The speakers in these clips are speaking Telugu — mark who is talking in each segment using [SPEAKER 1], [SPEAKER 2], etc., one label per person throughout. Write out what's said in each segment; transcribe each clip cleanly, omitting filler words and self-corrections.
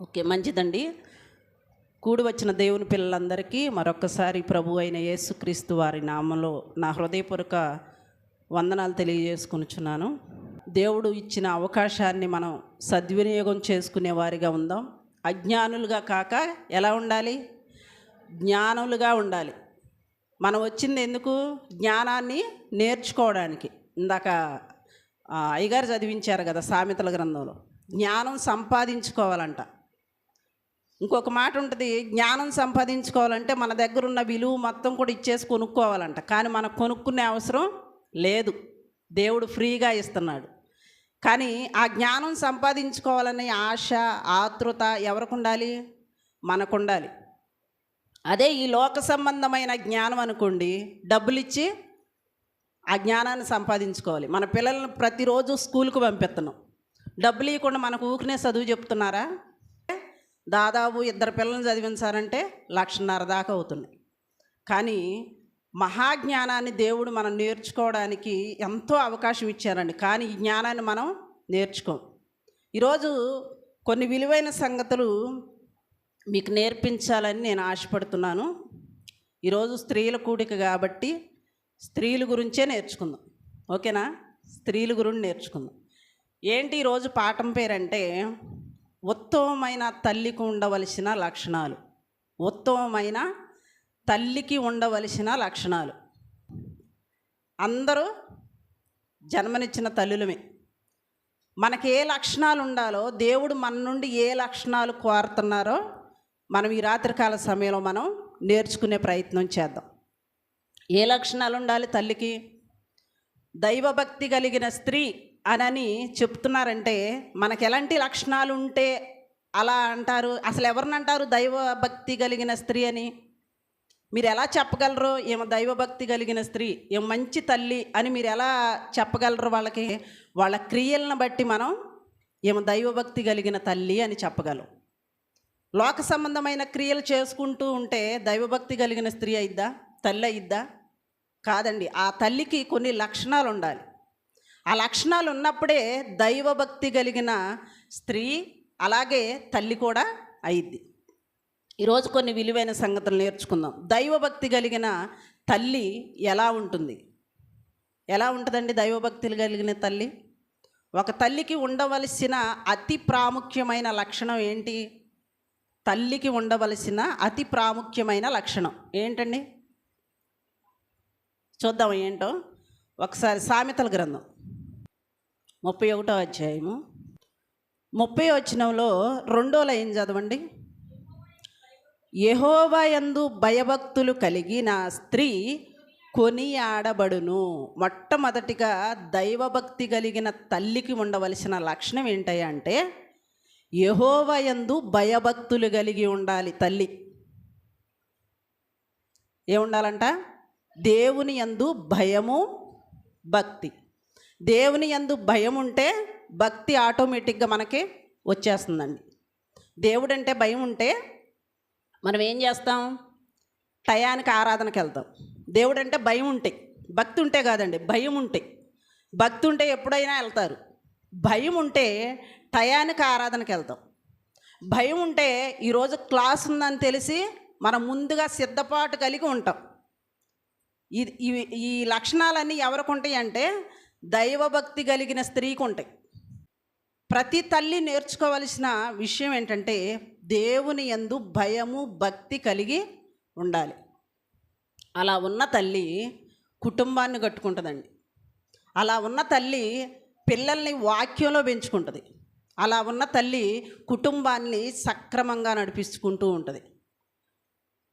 [SPEAKER 1] ఓకే, మంచిదండి. కూడి వచ్చిన దేవుని పిల్లలందరికీ మరొకసారి ప్రభు అయిన యేసుక్రీస్తు వారి నామంలో నా హృదయపూర్వక వందనాలు తెలియజేసుకొనుచున్నాను. దేవుడు ఇచ్చిన అవకాశాన్ని మనం సద్వినియోగం చేసుకునే వారిగా ఉందాం. అజ్ఞానులుగా కాక ఎలా ఉండాలి? జ్ఞానులుగా ఉండాలి. మనం వచ్చింది ఎందుకు? జ్ఞానాన్ని నేర్చుకోవడానికి. ఇందాక అయ్యగారు చదివించారు కదా సామెతల గ్రంథంలో, జ్ఞానం సంపాదించుకోవాలంట. ఇంకొక మాట ఉంటుంది, జ్ఞానం సంపాదించుకోవాలంటే మన దగ్గర ఉన్న విలువ మొత్తం కూడా ఇచ్చేసి కొనుక్కోవాలంట. కానీ మనకు కొనుక్కునే అవసరం లేదు, దేవుడు ఫ్రీగా ఇస్తున్నాడు. కానీ ఆ జ్ఞానం సంపాదించుకోవాలనే ఆశ, ఆతృత ఎవరికి ఉండాలి? మనకు ఉండాలి. అదే ఈ లోక సంబంధమైన జ్ఞానం అనుకోండి, డబ్బులు ఇచ్చి ఆ జ్ఞానాన్ని సంపాదించుకోవాలి. మన పిల్లలను ప్రతిరోజు స్కూల్కి పంపిస్తున్నాం, డబ్బులు ఇవ్వకుండా మనకు ఊరికనే చదువు చెప్తున్నారా? దాదాపు 2 పిల్లల్ని చదివించారంటే 1,50,000 దాకా అవుతున్నాయి. కానీ మహాజ్ఞానాన్ని దేవుడు మనం నేర్చుకోవడానికి ఎంతో అవకాశం ఇచ్చారండి. కానీ ఈ జ్ఞానాన్ని మనం నేర్చుకోం. ఈరోజు కొన్ని విలువైన సంగతులు మీకు నేర్పించాలని నేను ఆశపడుతున్నాను. ఈరోజు స్త్రీల కూడిక కాబట్టి స్త్రీల గురించే నేర్చుకుందాం. ఓకేనా? స్త్రీల గురించి నేర్చుకుందాం. ఏంటి ఈరోజు పాఠం పేరంటే, ఉత్తమమైన తల్లికి ఉండవలసిన లక్షణాలు. ఉత్తమమైన తల్లికి ఉండవలసిన లక్షణాలు. అందరూ జన్మనిచ్చిన తల్లులమే. మనకి ఏ లక్షణాలు ఉండాలో, దేవుడు మన నుండి ఏ లక్షణాలు కోరుతున్నారో మనం ఈ రాత్రికాల సమయంలో మనం నేర్చుకునే ప్రయత్నం చేద్దాం. ఏ లక్షణాలు ఉండాలి తల్లికి? దైవభక్తి కలిగిన స్త్రీ అని చెప్తున్నారంటే మనకు ఎలాంటి లక్షణాలు ఉంటే అలా అంటారు? అసలు ఎవరిని అంటారు దైవభక్తి కలిగిన స్త్రీ అని? మీరు ఎలా చెప్పగలరు? ఏమో దైవభక్తి కలిగిన స్త్రీ, ఏం మంచి తల్లి అని మీరు ఎలా చెప్పగలరు? వాళ్ళకి వాళ్ళ క్రియలను బట్టి మనం ఏమో దైవభక్తి కలిగిన తల్లి అని చెప్పగలం. లోక సంబంధమైన క్రియలు చేసుకుంటూ ఉంటే దైవభక్తి కలిగిన స్త్రీ అయిద్దా? తల్లి అయిద్దా? కాదండి. ఆ తల్లికి కొన్ని లక్షణాలు ఉండాలి. ఆ లక్షణాలు ఉన్నప్పుడే దైవభక్తి కలిగిన స్త్రీ అలాగే తల్లి కూడా అయిద్ది. ఈరోజు కొన్ని విలువైన సంగతులు నేర్చుకుందాం. దైవభక్తి కలిగిన తల్లి ఎలా ఉంటుంది? ఎలా ఉంటుందండి దైవభక్తులు కలిగిన తల్లి? ఒక తల్లికి ఉండవలసిన అతి ప్రాముఖ్యమైన లక్షణం ఏంటి? తల్లికి ఉండవలసిన అతి ప్రాముఖ్యమైన లక్షణం ఏంటండి? చూద్దాం ఏంటో. ఒకసారి సామెతల గ్రంథం 31వ అధ్యాయము 30వ వచనంలో 2వ లైన్ చదవండి. యెహోవా యందు భయభక్తులు కలిగిన స్త్రీ కొనియాడబడును. మొట్టమొదటిగా దైవభక్తి కలిగిన తల్లికి ఉండవలసిన లక్షణం ఏంటంటే, యెహోవా యందు భయభక్తులు కలిగి ఉండాలి తల్లి. ఏముండాలంట? దేవుని యందు భయము, భక్తి. దేవుని యందు భయం ఉంటే భక్తి ఆటోమేటిక్గా మనకి వచ్చేస్తుందండి. దేవుడంటే భయం ఉంటే మనం ఏం చేస్తాం? టయానికి ఆరాధనకి వెళ్తాం. దేవుడంటే భయం ఉంటే, భక్తి ఉంటే కాదండి, భయం ఉంటే. భక్తి ఉంటే ఎప్పుడైనా వెళ్తారు. భయం ఉంటే టయానికి ఆరాధనకి వెళ్తాం. భయం ఉంటే ఈరోజు క్లాస్ ఉందని తెలిసి మనం ముందుగా సిద్ధపాటు కలిగి ఉంటాం. ఈ లక్షణాలన్నీ ఎవరికి ఉంటాయి అంటే దైవభక్తి కలిగిన స్త్రీకి ఉంటాయి. ప్రతి తల్లి నేర్చుకోవలసిన విషయం ఏంటంటే దేవుని యందు భయము, భక్తి కలిగి ఉండాలి. అలా ఉన్న తల్లి కుటుంబాన్ని కట్టుకుంటుందండి. అలా ఉన్న తల్లి పిల్లల్ని వాక్యంలో పెంచుకుంటుంది. అలా ఉన్న తల్లి కుటుంబాన్ని సక్రమంగా నడిపించుకుంటూ ఉంటుంది.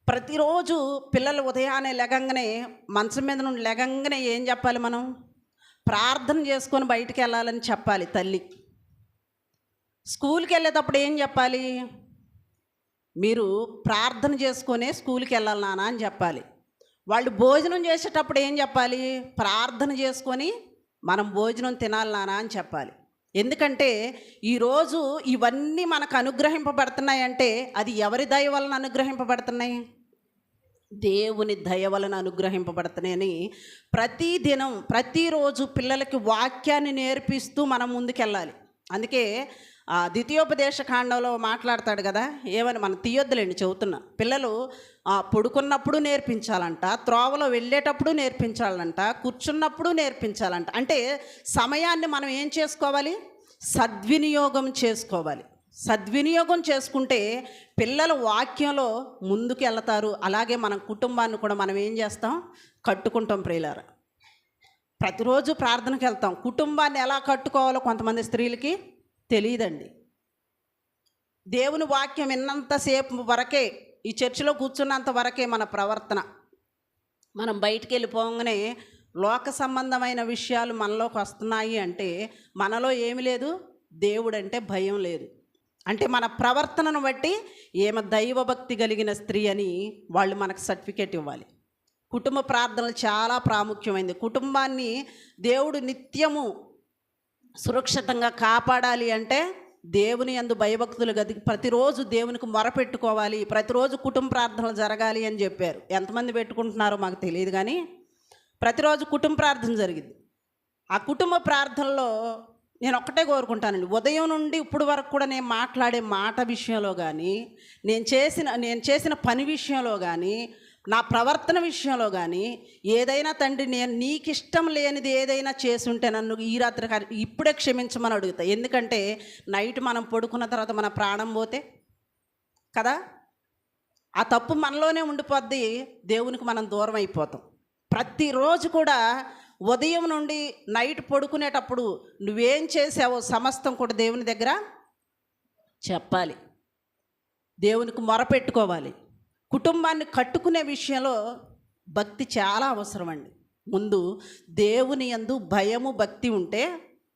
[SPEAKER 1] ప్రతిరోజు పిల్లలు ఉదయాన్నే లెగంగానే, మంచం మీద నుండి లెగంగానే ఏం చెప్పాలి? మనం ప్రార్థన చేసుకొని బయటికి వెళ్ళాలని చెప్పాలి తల్లి. స్కూల్కి వెళ్ళేటప్పుడు ఏం చెప్పాలి? మీరు ప్రార్థన చేసుకొనే స్కూల్కి వెళ్ళాలి నాన్న అని చెప్పాలి. వాళ్ళు భోజనం చేసేటప్పుడు ఏం చెప్పాలి? ప్రార్థన చేసుకొని మనం భోజనం తినాలి నాన్న అని చెప్పాలి. ఎందుకంటే ఈరోజు ఇవన్నీ మనకు అనుగ్రహింపబడుతున్నాయంటే అది ఎవరి దయ వలన అనుగ్రహింపబడుతున్నాయి? దేవుని దయ వలన అనుగ్రహింపబడుతున్నాయని ప్రతిదినం ప్రతిరోజు పిల్లలకి వాక్యాన్ని నేర్పిస్తూ మనం ముందుకెళ్ళాలి. అందుకే ద్వితీయోపదేశ కాండంలో మాట్లాడతాడు కదా, ఏమని మనం తీయొద్దులేండి చెబుతున్నా. పిల్లలు పడుకున్నప్పుడు నేర్పించాలంట, త్రోవలో వెళ్ళేటప్పుడు నేర్పించాలంట, కూర్చున్నప్పుడు నేర్పించాలంట. అంటే సమయాన్ని మనం ఏం చేసుకోవాలి? సద్వినియోగం చేసుకోవాలి. సద్వినియోగం చేసుకుంటే పిల్లలు వాక్యంలో ముందుకు వెళ్తారు. అలాగే మన కుటుంబాన్ని కూడా మనం ఏం చేస్తాం? కట్టుకుంటాం. ప్రియులారా, ప్రతిరోజు ప్రార్థనకి వెళ్తాం. కుటుంబాన్ని ఎలా కట్టుకోవాలో కొంతమంది స్త్రీలకి తెలియదండి. దేవుని వాక్యం విన్నంతసేపు వరకే, ఈ చర్చిలో కూర్చున్నంత వరకే మన ప్రవర్తన. మనం బయటికి వెళ్ళిపోగానే లోక సంబంధమైన విషయాలు మనలోకి వస్తున్నాయి అంటే మనలో ఏమి లేదు? దేవుడు అంటే భయం లేదు. అంటే మన ప్రవర్తనను బట్టి ఏమ దైవభక్తి కలిగిన స్త్రీ అని వాళ్ళు మనకు సర్టిఫికేట్ ఇవ్వాలి. కుటుంబ ప్రార్థనలు చాలా ప్రాముఖ్యమైనది. కుటుంబాన్ని దేవుడు నిత్యము సురక్షితంగా కాపాడాలి అంటే దేవుని యందు భయభక్తులు గది ప్రతిరోజు దేవునికి మొరపెట్టుకోవాలి. ప్రతిరోజు కుటుంబ ప్రార్థనలు జరగాలి అని చెప్పారు. ఎంతమంది పెట్టుకుంటున్నారో మాకు తెలియదు, కానీ ప్రతిరోజు కుటుంబ ప్రార్థన జరిగింది. ఆ కుటుంబ ప్రార్థనలో నేను ఒక్కటే కోరుకుంటానండి, ఉదయం నుండి ఇప్పుడు వరకు కూడా నేను మాట్లాడే మాట విషయంలో కానీ, నేను చేసిన పని విషయంలో కానీ, నా ప్రవర్తన విషయంలో కానీ ఏదైనా తండ్రి నేను నీకు ఇష్టం లేనిది ఏదైనా చేసుంటే నన్ను ఈ రాత్రి ఇప్పుడే క్షమించమని అడుగుతా. ఎందుకంటే నైట్ మనం పడుకున్న తర్వాత మన ప్రాణం పోతే కదా, ఆ తప్పు మనలోనే ఉండిపోద్ది. దేవునికి మనం దూరం అయిపోతాం. ప్రతిరోజు కూడా ఉదయం నుండి నైట్ పడుకునేటప్పుడు నువ్వేం చేసావో సమస్తం కూడా దేవుని దగ్గర చెప్పాలి, దేవునికి మొరపెట్టుకోవాలి. కుటుంబాన్ని కట్టుకునే విషయంలో భక్తి చాలా అవసరం అండి. ముందు దేవుని యందు భయము భక్తి ఉంటే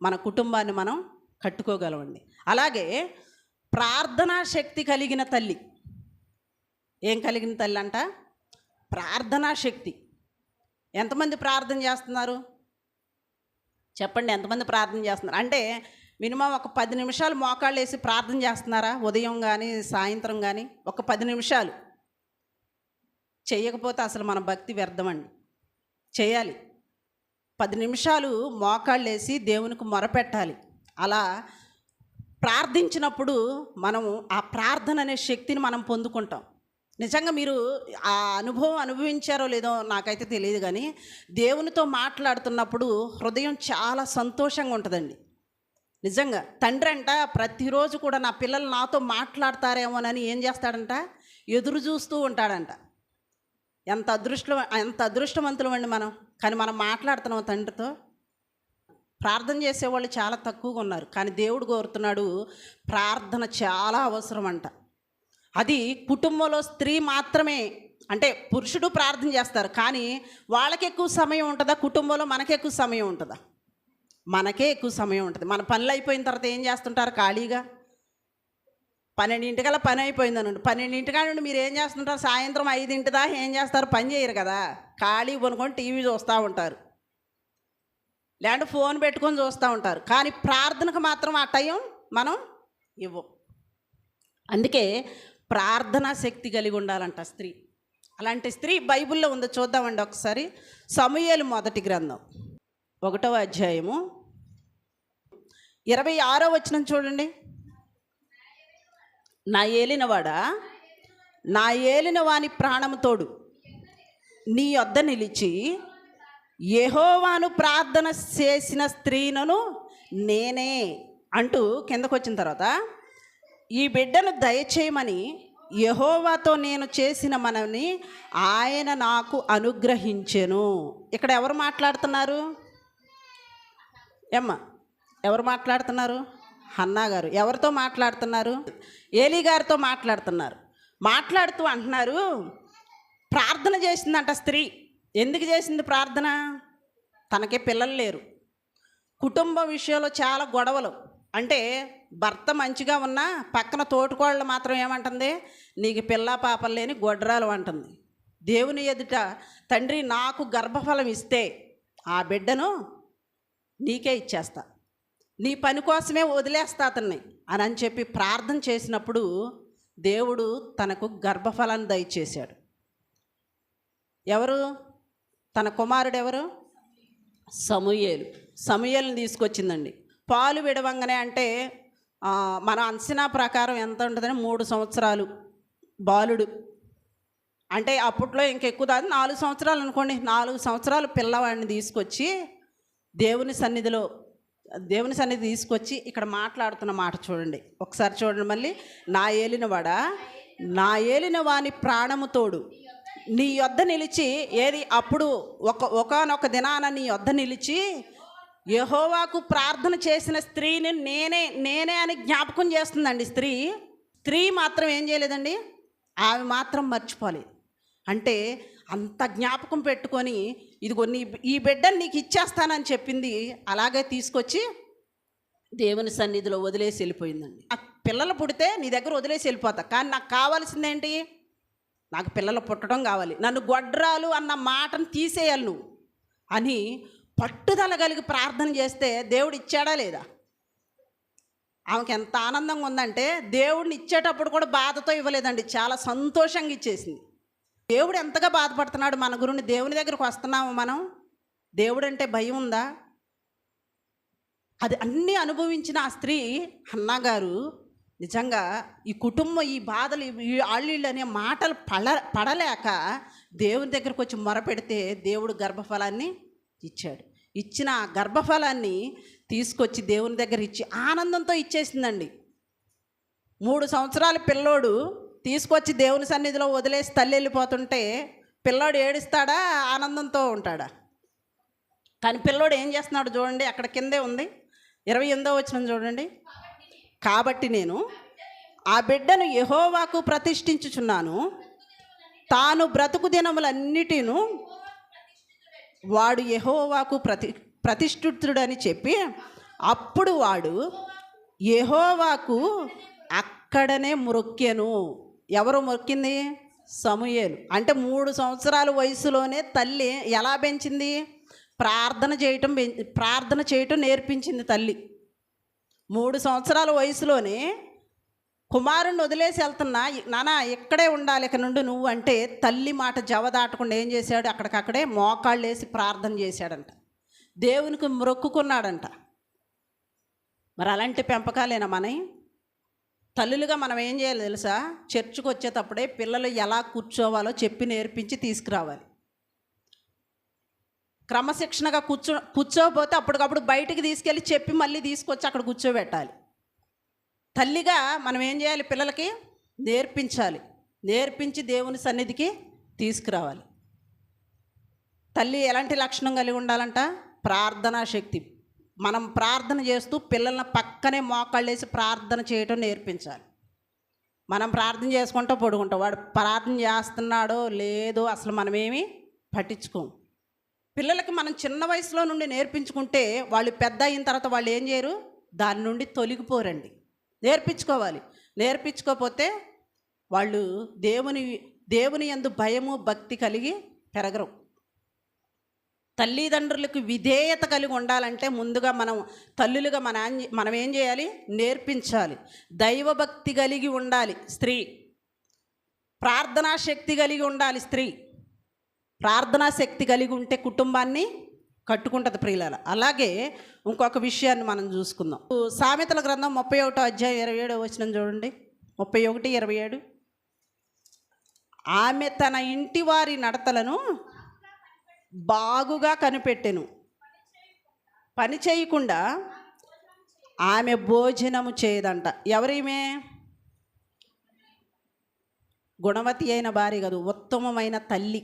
[SPEAKER 1] మన కుటుంబాన్ని మనం కట్టుకోగలమండి. అలాగే ప్రార్థనా శక్తి కలిగిన తల్లి. ఏం కలిగిన తల్లి అంట? ప్రార్థనా శక్తి. ఎంతమంది ప్రార్థన చేస్తున్నారు చెప్పండి? ఎంతమంది ప్రార్థన చేస్తున్నారు? అంటే మినిమం ఒక 10 నిమిషాలు మోకాళ్ళు వేసి ప్రార్థన చేస్తున్నారా? ఉదయం కానీ సాయంత్రం కానీ ఒక 10 నిమిషాలు చేయకపోతే అసలు మన భక్తి వ్యర్థమండి. చేయాలి. 10 నిమిషాలు మోకాళ్ళు వేసి దేవునికి మొరపెట్టాలి. అలా ప్రార్థించినప్పుడు మనము ఆ ప్రార్థన అనే శక్తిని మనం పొందుకుంటాం. నిజంగా మీరు ఆ అనుభవం అనుభవించారో లేదో నాకైతే తెలియదు, కానీ దేవునితో మాట్లాడుతున్నప్పుడు హృదయం చాలా సంతోషంగా ఉంటుందండి. నిజంగా తండ్రి అంట ప్రతిరోజు కూడా నా పిల్లలు నాతో మాట్లాడతారేమోనని ఏం చేస్తాడంట? ఎదురు చూస్తూ ఉంటాడంట. ఎంత అదృష్టవంతులం అండి మనం. కానీ మనం మాట్లాడుతున్నాం తండ్రితో. ప్రార్థన చేసేవాళ్ళు చాలా తక్కువగా ఉన్నారు, కానీ దేవుడు కోరుతున్నాడు ప్రార్థన చాలా అవసరం అంట. అది కుటుంబంలో స్త్రీ మాత్రమే, అంటే పురుషుడు ప్రార్థన చేస్తారు, కానీ వాళ్ళకి ఎక్కువ సమయం ఉంటుందా? కుటుంబంలో మనకి ఎక్కువ సమయం ఉంటుందా? మనకే ఎక్కువ సమయం ఉంటుంది. మన పనులు అయిపోయిన తర్వాత ఏం చేస్తుంటారు? ఖాళీగా 12 పని అయిపోయింది అనుకోండి. 12 నుండి మీరు ఏం చేస్తుంటారు? సాయంత్రం 5 దాకా ఏం చేస్తారు? పని చేయరు కదా, ఖాళీ కొనుక్కొని టీవీ చూస్తూ ఉంటారు, లేదంటే ఫోన్ పెట్టుకొని చూస్తూ ఉంటారు. కానీ ప్రార్థనకు మాత్రం ఆ టైం మనం ఇవ్వం. అందుకే ప్రార్థనా శక్తి కలిగి ఉండాలంట స్త్రీ. అలాంటి స్త్రీ బైబిల్లో ఉందో చూద్దామండి ఒకసారి. సమూయేలు మొదటి గ్రంథం 1వ అధ్యాయము 26వ వచనం చూడండి. నా ఏలినవాడా, నా ఏలిన వాని ప్రాణము తోడు నీ యొద్ద నిలిచి యెహోవాను ప్రార్థన చేసిన స్త్రీలను నేనే అంటూ కిందకు వచ్చిన తర్వాత, ఈ బిడ్డను దయచేయమని యెహోవాతో నేను చేసిన మనని ఆయన నాకు అనుగ్రహించెను. ఇక్కడ ఎవరు మాట్లాడుతున్నారు? ఎవరు మాట్లాడుతున్నారు? హన్నా గారు. ఎవరితో మాట్లాడుతున్నారు? ఏలీ గారితో మాట్లాడుతున్నారు. మాట్లాడుతూ అంటున్నారు, ప్రార్థన చేసిందంట స్త్రీ. ఎందుకు చేసింది ప్రార్థన? తనకే పిల్లలు లేరు, కుటుంబ విషయంలో చాలా గొడవలు. అంటే భర్త మంచిగా ఉన్నా పక్కన తోటికోళ్ళు మాత్రం ఏమంటుంది? నీకు పిల్ల పాపలు లేని గొడ్రాలు అంటుంది. దేవుని ఎదుట తండ్రి నాకు గర్భఫలం ఇస్తే ఆ బిడ్డను నీకే ఇచ్చేస్తా, నీ పని కోసమే వదిలేస్తా అతన్ని అని చెప్పి ప్రార్థన చేసినప్పుడు దేవుడు తనకు గర్భఫలాన్ని దయచేశాడు. ఎవరు? తన కుమారుడు ఎవరు? సమూయేలు. సమూయేలుని తీసుకొచ్చిందండి. పాలు విడవంగానే, అంటే మన అంచనా ప్రకారం ఎంత ఉంటుందని 3 సంవత్సరాలు బాలుడు. అంటే అప్పట్లో ఇంకెక్కువ కాదు, 4 సంవత్సరాలు అనుకోండి. 4 సంవత్సరాలు పిల్లవాడిని తీసుకొచ్చి దేవుని సన్నిధి తీసుకొచ్చి ఇక్కడ మాట్లాడుతున్న మాట చూడండి. ఒకసారి చూడండి మళ్ళీ. నా ఏలిన వాని ప్రాణము తోడు నీ యొద్ద నిలిచి, ఏది అప్పుడు ఒకానొక దినాన నీ యొద్ద నిలిచి యెహోవాకు ప్రార్థన చేసిన స్త్రీని నేనే అని జ్ఞాపకం చేస్తుందండి. స్త్రీ మాత్రం ఏం చేయలేదండి, ఆమె మాత్రం మర్చిపోలేదు. అంటే అంత జ్ఞాపకం పెట్టుకొని, ఇదిగో ఈ బిడ్డను నీకు ఇచ్చేస్తానని చెప్పింది. అలాగే తీసుకొచ్చి దేవుని సన్నిధిలో వదిలేసి వెళ్ళిపోయిందండి. ఆ పిల్లలు పుడితే నీ దగ్గర వదిలేసి వెళ్ళిపోతా, కానీ నాకు కావాల్సిందేంటి, నాకు పిల్లలు పుట్టడం కావాలి, నన్ను గొడ్రాలు అన్న మాటను తీసేయాలి నువ్వు అని పట్టుదల కలిగి ప్రార్థన చేస్తే దేవుడు ఇచ్చాడా లేదా? ఆమెకి ఎంత ఆనందంగా ఉందంటే దేవుడిని ఇచ్చేటప్పుడు కూడా బాధతో ఇవ్వలేదండి, చాలా సంతోషంగా ఇచ్చేసింది. దేవుడు ఎంతగా బాధపడుతున్నాడు మన గురించి. దేవుని దగ్గరకు వస్తున్నాము మనం, దేవుడు అంటే భయం ఉందా? అది అన్నీ అనుభవించిన ఆ స్త్రీ హన్నా గారు నిజంగా ఈ కుటుంబం ఈ బాధలు ఆళ్ళీళ్ళు అనే మాటలు పడలేక దేవుని దగ్గరకు వచ్చి మొరపెడితే దేవుడు గర్భఫలాన్ని ఇచ్చాడు. ఇచ్చిన ఆ గర్భఫలాన్ని తీసుకొచ్చి దేవుని దగ్గర ఇచ్చి ఆనందంతో ఇచ్చేసిందండి. 3 సంవత్సరాల పిల్లోడు తీసుకొచ్చి దేవుని సన్నిధిలో వదిలేసి తల్లి వెళ్ళిపోతుంటే పిల్లోడు ఏడుస్తాడా, ఆనందంతో ఉంటాడా? కానీ పిల్లోడు ఏం చేస్తున్నాడు చూడండి, అక్కడ కిందే ఉంది 28వ వచనం చూడండి. కాబట్టి నేను ఆ బిడ్డను యెహోవాకు ప్రతిష్ఠించుచున్నాను, తాను బ్రతుకు దినములన్నిటిను వాడు యెహోవాకు ప్రతిష్ఠితుడని చెప్పి, అప్పుడు వాడు యెహోవాకు అక్కడనే మొక్కెను. ఎవరు మొక్కింది? సమూయేలు. అంటే 3 సంవత్సరాల వయసులోనే తల్లి ఎలా పెంచింది? ప్రార్థన చేయటం నేర్పించింది తల్లి. 3 సంవత్సరాల వయసులోనే కుమారుణ్ణి వదిలేసి వెళ్తున్నా, నానా ఇక్కడే ఉండాలి ఇక నుండి నువ్వు అంటే, తల్లి మాట జవదాటకుండా ఏం చేశాడు, అక్కడికక్కడే మోకాళ్ళు వేసి ప్రార్థన చేశాడంట, దేవునికి మొక్కుకున్నాడంట. మరి అలాంటి పెంపకాలేనా మనవి? తల్లులుగా మనం ఏం చేయాలి తెలుసా? చర్చికి వచ్చేటప్పుడే పిల్లలు ఎలా కూర్చోవాలో చెప్పి నేర్పించి తీసుకురావాలి. క్రమశిక్షణగా కూర్చోకపోతే అప్పటికప్పుడు బయటికి తీసుకెళ్ళి చెప్పి మళ్ళీ తీసుకొచ్చి అక్కడ కూర్చోబెట్టాలి. తల్లిగా మనం ఏం చేయాలి? పిల్లలకి నేర్పించాలి, నేర్పించి దేవుని సన్నిధికి తీసుకురావాలి. తల్లి ఎలాంటి లక్షణం కలిగి ఉండాలంట? ప్రార్థనా శక్తి. మనం ప్రార్థన చేస్తూ పిల్లల్ని పక్కనే మోకాళ్ళేసి ప్రార్థన చేయటం నేర్పించాలి. మనం ప్రార్థన చేసుకుంటూ పడుకుంటాం, వాడు ప్రార్థన చేస్తున్నాడో లేదో అసలు మనమేమీ పట్టించుకోము. పిల్లలకి మనం చిన్న వయసులో నుండి నేర్పించుకుంటే వాళ్ళు పెద్ద అయిన తర్వాత వాళ్ళు ఏం చేయరు, దాని నుండి తొలగిపోరండి. నేర్పించుకోవాలి. నేర్పించుకోకపోతే వాళ్ళు దేవుని యందు భయము భక్తి కలిగి పెరగరు. తల్లిదండ్రులకు విధేయత కలిగి ఉండాలంటే ముందుగా తల్లులుగా మనం ఏం చేయాలి? నేర్పించాలి. దైవభక్తి కలిగి ఉండాలి స్త్రీ. ప్రార్థనా శక్తి కలిగి ఉండాలి స్త్రీ. ప్రార్థనా శక్తి కలిగి ఉంటే కుటుంబాన్ని కట్టుకుంటుంది ప్రియులార. అలాగే ఇంకొక విషయాన్ని మనం చూసుకుందాం. సామెతల గ్రంథం 31వ అధ్యాయం 27వ వచనం చూడండి. 31:27. ఆమె తన ఇంటి వారి నడతలను బాగుగా కనిపెట్టెను, పని చేయకుండా ఆమె భోజనము చేయదంట. ఎవరిమే? గుణవతి అయిన భార్య కాదు, ఉత్తమమైన తల్లి.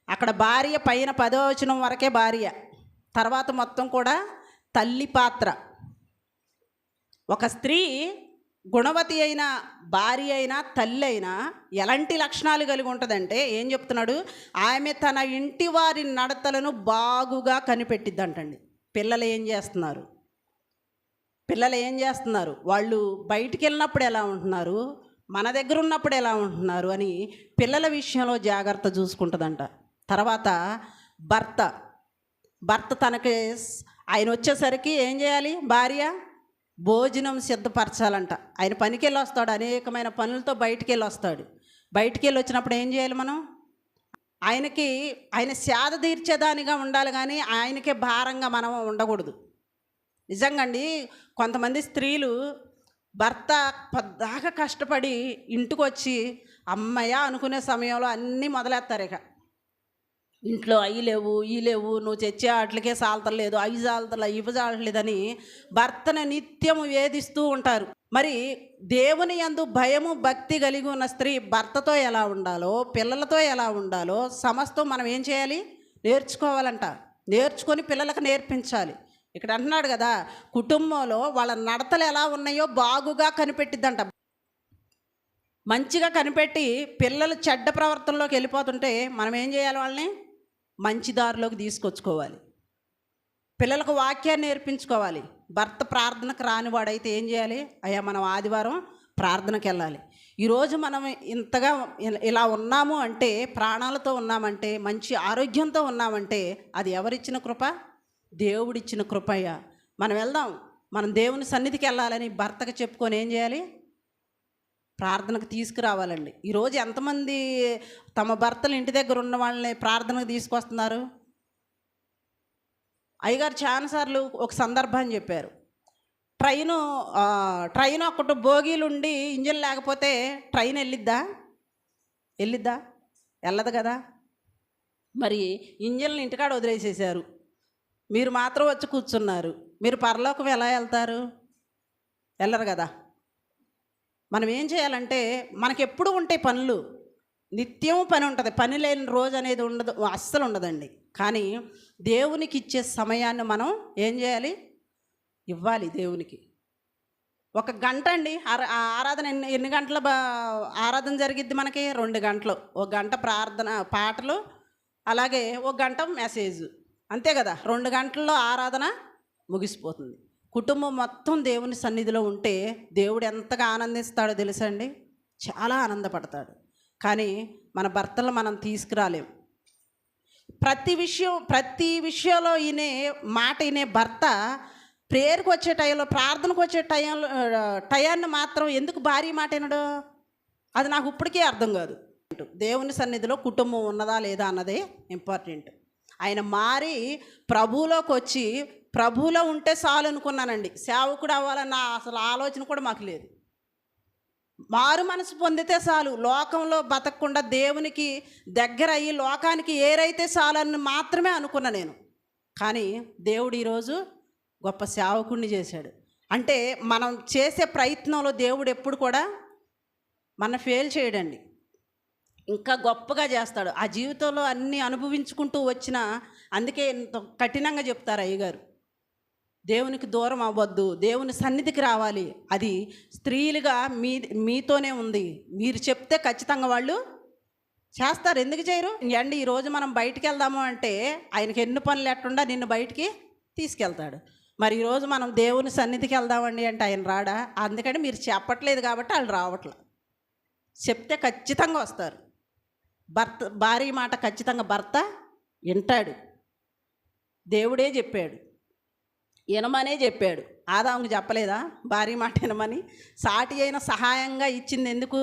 [SPEAKER 1] అక్కడ భార్య పైన 10వ వచనం వరకే భార్య, తర్వాత మొత్తం కూడా తల్లి పాత్ర. ఒక స్త్రీ గుణవతి అయిన భార్య అయినా తల్లి అయినా ఎలాంటి లక్షణాలు కలిగి ఉంటుందంటే ఏం చెప్తున్నాడు? ఆమె తన ఇంటి వారి నడతలను బాగుగా కనిపెట్టిద్దంటండి. పిల్లలు ఏం చేస్తున్నారు, వాళ్ళు బయటికి వెళ్ళినప్పుడు ఎలా ఉంటున్నారు, మన దగ్గర ఉన్నప్పుడు ఎలా ఉంటున్నారు అని పిల్లల విషయంలో జాగ్రత్త చూసుకుంటుందంట. తర్వాత భర్త తనకి ఆయన వచ్చేసరికి ఏం చేయాలి? భార్య భోజనం సిద్ధపరచాలంట. ఆయన పనికి వెళ్ళి వస్తాడు, అనేకమైన పనులతో బయటికి వెళ్ళి వస్తాడు. బయటికి వెళ్ళి వచ్చినప్పుడు ఏం చేయాలి? మనం ఆయన సేద తీర్చేదానిగా ఉండాలి, కానీ ఆయనకే భారంగా మనం ఉండకూడదు. నిజంగా అండి, కొంతమంది స్త్రీలు భర్త పద్దాక కష్టపడి ఇంటికి వచ్చి అమ్మయ్య అనుకునే సమయంలో అన్నీ మొదలెత్తారు. ఇక ఇంట్లో అవి లేవు ఈ లేవు, నువ్వు తెచ్చే వాటికే సాలతలేదు, అవి సాలతలే ఇవి సాలట్లేదని భర్తను నిత్యము వేధిస్తూ ఉంటారు. మరి దేవుని యందు భయము భక్తి కలిగి ఉన్న స్త్రీ భర్తతో ఎలా ఉండాలో, పిల్లలతో ఎలా ఉండాలో సమస్తం మనం ఏం చేయాలి? నేర్చుకోవాలంట. నేర్చుకొని పిల్లలకు నేర్పించాలి. ఇక్కడ అంటున్నాడు కదా, కుటుంబంలో వాళ్ళ నడతలు ఎలా ఉన్నాయో బాగుగా కనిపెట్టిద్దంట. మంచిగా కనిపెట్టి పిల్లలు చెడ్డ ప్రవర్తనలోకి వెళ్ళిపోతుంటే మనం ఏం చేయాలి? వాళ్ళని మంచి దారిలోకి తీసుకొచ్చుకోవాలి. పిల్లలకు వాక్యాన్ని నేర్పించుకోవాలి. భర్త ప్రార్థనకు రానివాడైతే ఏం చేయాలి? అయ్యా మనం ఆదివారం ప్రార్థనకు వెళ్ళాలి. ఈరోజు మనం ఇంతగా ఇలా ఉన్నాము అంటే, ప్రాణాలతో ఉన్నామంటే, మంచి ఆరోగ్యంతో ఉన్నామంటే అది ఎవరిచ్చిన కృప? దేవుడిచ్చిన కృపయ్య. మనం వెళ్దాం, మనం దేవుని సన్నిధికి వెళ్ళాలని భర్తకు చెప్పుకొని ఏం చేయాలి? ప్రార్థనకు తీసుకురావాలండి. ఈరోజు ఎంతమంది తమ భర్తలు ఇంటి దగ్గర ఉన్న వాళ్ళని ప్రార్థనకు తీసుకొస్తున్నారు? అయ్యగారు చాలాసార్లు ఒక సందర్భాన్ని చెప్పారు. ట్రైన్ ఒకటి బోగీలుండి ఇంజిన్ లేకపోతే ట్రైన్ వెళ్ళిద్దా? వెళ్ళదు కదా. మరి ఇంజిన్లు ఇంటికాడ వదిలేసేసారు, మీరు మాత్రం వచ్చి కూర్చున్నారు. మీరు పరలోకం ఎలా వెళ్తారు? వెళ్ళరు కదా. మనం ఏం చేయాలంటే, మనకి ఎప్పుడు ఉంటాయి పనులు, నిత్యం పని ఉంటుంది. పని లేని రోజు అనేది ఉండదు, అస్సలు ఉండదండి. కానీ దేవునికి ఇచ్చే సమయాన్ని మనం ఏం చేయాలి? ఇవ్వాలి దేవునికి. ఒక గంట అండి ఆరాధన. ఎన్ని గంటల ఆరాధన జరిగిద్ది మనకి? 2 గంటలు. ఒక గంట ప్రార్థన పాటలు, అలాగే ఒక గంట మెసేజ్, అంతే కదా. 2 గంటల్లో ఆరాధన ముగిసిపోతుంది. కుటుంబం మొత్తం దేవుని సన్నిధిలో ఉంటే దేవుడు ఎంతగా ఆనందిస్తాడో తెలుసండి? చాలా ఆనందపడతాడు. కానీ మన భర్తలు మనం తీసుకురాలేం. ప్రతి విషయంలో వినే భర్త ప్రేయర్కి వచ్చే టైంలో, ప్రార్థనకు వచ్చే టయాన్ని మాత్రం ఎందుకు భారీ మాట వినడు? అది నాకు ఇప్పటికీ అర్థం కాదు. దేవుని సన్నిధిలో కుటుంబం ఉన్నదా లేదా అన్నదే ఇంపార్టెంట్. ఆయన మారి ప్రభువులోకి వచ్చి ప్రభువులో ఉంటే చాలు అనుకున్నానండి. సేవకుడు అవ్వాలన్న అసలు ఆలోచన కూడా మాకు లేదు. మారు మనసు పొందితే చాలు, లోకంలో బతకకుండా దేవునికి దగ్గర అయ్యి లోకానికి ఏరైతే చాలని మాత్రమే అనుకున్నా నేను. కానీ దేవుడు ఈరోజు గొప్ప సేవకుడిని చేశాడు. అంటే మనం చేసే ప్రయత్నంలో దేవుడు ఎప్పుడు కూడా మన ఫెయిల్ చేయడండి, ఇంకా గొప్పగా చేస్తాడు. ఆ జీవితంలో అన్నీ అనుభవించుకుంటూ వచ్చిన, అందుకే ఇంత కఠినంగా చెప్తారు అయ్యగారు, దేవునికి దూరం అవ్వద్దు, దేవుని సన్నిధికి రావాలి. అది స్త్రీలుగా మీతోనే ఉంది. మీరు చెప్తే ఖచ్చితంగా వాళ్ళు చేస్తారు. ఎందుకు చేయరు? అండి ఈరోజు మనం బయటికి వెళ్దాము అంటే ఆయనకి ఎన్ని పనులు ఎట్టుండా నిన్ను బయటికి తీసుకెళ్తాడు. మరి ఈరోజు మనం దేవుని సన్నిధికి వెళ్దామండి అంటే ఆయన రాడా? అందుకని మీరు చెప్పట్లేదు కాబట్టి వాళ్ళు రావట్లే. చెప్తే ఖచ్చితంగా వస్తారు. భార్య మాట ఖచ్చితంగా భర్త వింటాడు. దేవుడే చెప్పాడు, వినమనే చెప్పాడు. ఆదాముకు చెప్పలేదా భార్య మాట వినమని? సాటి అయిన సహాయంగా ఇచ్చింది ఎందుకు?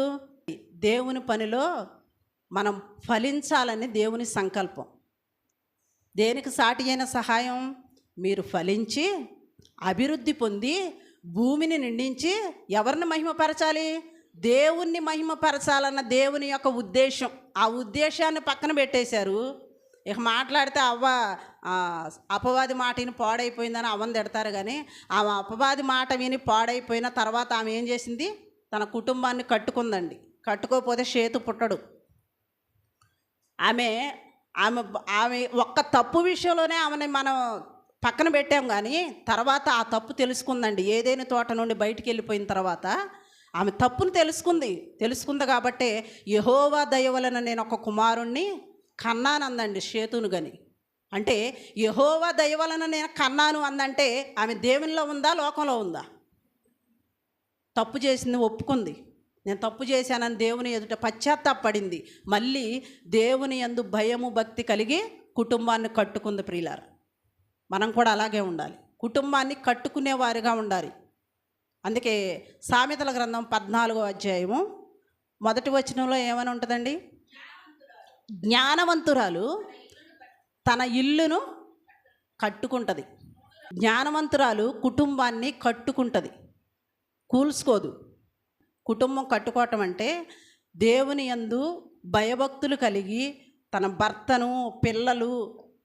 [SPEAKER 1] దేవుని పనిలో మనం ఫలించాలని దేవుని సంకల్పం. దేనికి సాటి అయిన సహాయం? మీరు ఫలించి అభివృద్ధి పొంది భూమిని నిండించి ఎవరిని మహిమపరచాలి? దేవుణ్ణి మహిమపరచాలన్న దేవుని యొక్క ఉద్దేశం. ఆ ఉద్దేశాన్ని పక్కన పెట్టేశారు. ఇక మాట్లాడితే అపవాది మాట విని పాడైపోయిందని అవ్వని తిడతారు. కానీ ఆ అపవాది మాట విని పాడైపోయిన తర్వాత ఆమె ఏం చేసింది? తన కుటుంబాన్ని కట్టుకుందండి. కట్టుకోకపోతే చేతు పుట్టడు. ఆమె ఒక్క తప్పు విషయంలోనే ఆమెని మనం పక్కన పెట్టాం. కానీ తర్వాత ఆ తప్పు తెలుసుకుందండి. ఏదైనా తోట నుండి బయటికి వెళ్ళిపోయిన తర్వాత ఆమె తప్పును తెలుసుకుంది కాబట్టే యెహోవా దయ వలన నేను ఒక కుమారుణ్ణి కన్నానందండి, షేతును గని. అంటే యెహోవా దయ వలన నేను కన్నాను అందంటే ఆమె దేవునిలో ఉందా, లోకంలో ఉందా? తప్పు చేసింది, ఒప్పుకుంది. నేను తప్పు చేశానని దేవుని ఎదుట పశ్చాత్తాపడింది. మళ్ళీ దేవుని యందు భయము భక్తి కలిగి కుటుంబాన్ని కట్టుకుంది. ప్రియులారా, మనం కూడా అలాగే ఉండాలి. కుటుంబాన్ని కట్టుకునేవారిగా ఉండాలి. అందుకే సామెతల గ్రంథం 14వ అధ్యాయము 1వ వచనంలో ఏమని ఉంటుందండి? జ్ఞానవంతురాలు తన ఇల్లును కట్టుకుంటుంది. జ్ఞానవంతురాలు కుటుంబాన్ని కట్టుకుంటుంది. కూల్చుకోదు. కుటుంబం కట్టుకోవటం అంటే దేవుని యందు భయభక్తులు కలిగి తన భర్తను, పిల్లలు,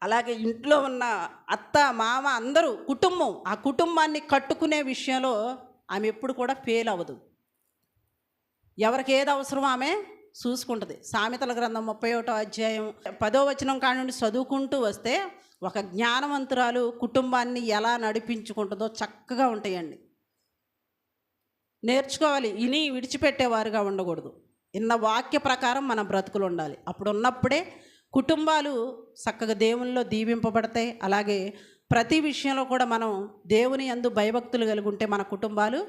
[SPEAKER 1] అలాగే ఇంట్లో ఉన్న అత్త, మామ అందరూ కుటుంబం, ఆ కుటుంబాన్ని కట్టుకునే విషయంలో ఆమె ఎప్పుడు కూడా ఫెయిల్ అవ్వదు. ఎవరికి ఏది అవసరమో ఆమె చూసుకుంటుంది. సామెతల గ్రంథం 31వ అధ్యాయం 10వ వచనం కాడ నుండి చదువుకుంటూ వస్తే ఒక జ్ఞానవంతురాలు కుటుంబాన్ని ఎలా నడిపించుకుంటుందో చక్కగా ఉంటాయండి. నేర్చుకోవాలి. ఇని విడిచిపెట్టేవారుగా ఉండకూడదు. ఇన్న వాక్య ప్రకారం మన బ్రతుకులు ఉండాలి. అప్పుడు ఉన్నప్పుడే కుటుంబాలు చక్కగా దేవునిలో దీవింపబడతాయి. అలాగే ప్రతి విషయంలో కూడా మనం దేవుని యందు భయభక్తులు కలిగి ఉంటే మన కుటుంబాలు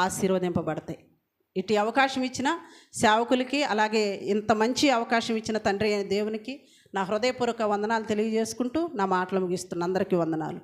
[SPEAKER 1] ఆశీర్వదింపబడతాయి. ఇటు అవకాశం ఇచ్చిన సేవకులకి, అలాగే ఇంత మంచి అవకాశం ఇచ్చిన తండ్రి అయిన దేవునికి నా హృదయపూర్వక వందనాలు తెలియజేసుకుంటూ నా మాటలు ముగిస్తున్న అందరికీ వందనాలు.